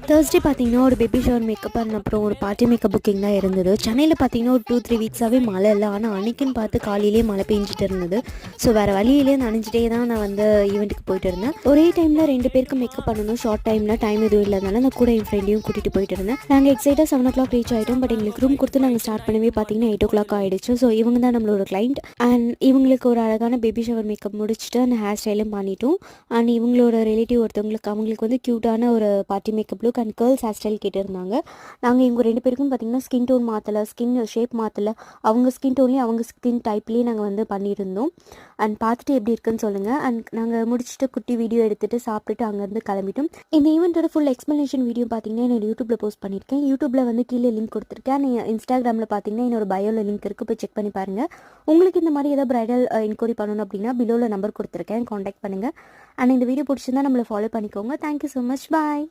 Thursday பார்த்தீங்கன்னா ஒரு baby shower makeup அப்புறம் ஒரு பார்ட்டி மேக்கப் புக்கிங் தான் இருந்தது. சென்னையில் பார்த்தீங்கன்னா ஒரு 2-3 வீக்ஸாகவே மழை இல்லை. ஆனால் அன்றைக்கின்னு பார்த்து காலையிலேயே மழை பெஞ்சிட்டு இருந்தது. ஸோ வேறு வழியிலே நனைஞ்சிட்டே தான் நான் வந்து ஈவெண்ட்டுக்கு போயிட்டு இருந்தேன். ஒரே டைமில் 2 பேருக்கு மேக்கப் பண்ணணும். ஷார்ட் டைமில் டைம் எதுவும் இல்லாதனால நான் கூட என் ஃப்ரெண்டையும் கூட்டிகிட்டு போயிட்டு இருந்தேன். நாங்கள் எக்ஸைட்டாக 7 o'clock ரீச் ஆகிட்டோம். பட் எங்களுக்கு ரூம் கொடுத்து நாங்கள் ஸ்டார்ட் பண்ணவே பார்த்தீங்கன்னா 8 o'clock ஆகிடுச்சு. ஸோ இவங்க தான் நம்மளோட கிளைண்ட். அண்ட் இவங்களுக்கு ஒரு அழகான பேபி ஷவர் மேக்கப் முடிச்சுட்டு அந்த ஹேர் ஸ்டைலும் பண்ணிட்டோம். அண்ட் இவங்களோட ரிலேட்டிவ் அவங்களுக்கு வந்து க்யூட்டான ஒரு party makeup look and girls hair style கேட்டிருந்தாங்க. நாங்கள் இவங்க 2 பேருக்கும் பார்த்திங்கன்னா ஸ்கின் டோன் மாற்றலை, ஸ்கின் ஷேப் மாற்றலை, அவங்க ஸ்கின் டோன்லேயும் அவங்க ஸ்கின் டைப்லேயே நாங்கள் வந்து பண்ணியிருந்தோம். அண்ட் பார்த்துட்டு எப்படி இருக்குன்னு சொல்லுங்கள். அண்ட் நாங்கள் முடிச்சுட்டு குட்டி வீடியோ எடுத்துகிட்டு சாப்பிட்டுட்டு அங்கேருந்து கிளம்பிட்டோம். இந்த ஈவெண்ட்டோட ஃபுல் எக்ஸ்ப்ளனேஷன் வீடியோ பார்த்திங்கன்னா என்னோட யூடியூப்பில் போஸ்ட் பண்ணியிருக்கேன். யூடியூப்பில் வந்து கீழே லிங்க் கொடுத்துருக்கேன். இன்ஸ்டாகிராமில் பார்த்திங்கன்னா என்னோட பயோவில் லிங்க் இருக்குது, போய் செக் பண்ணி பாருங்கள். உங்களுக்கு இந்த மாதிரி ஏதாவது ப்ரைடல் என்கொயரி பண்ணணும் அப்படின்னா பிலோவில் நம்பர் கொடுத்துருக்கேன், காண்டாக்ட் பண்ணுங்கள். அண்ட் இந்த வீடியோ பிடிச்சிருந்தா நம்மளை ஃபாலோ பண்ணிக்கோங்க. Thank you so much. பாய்.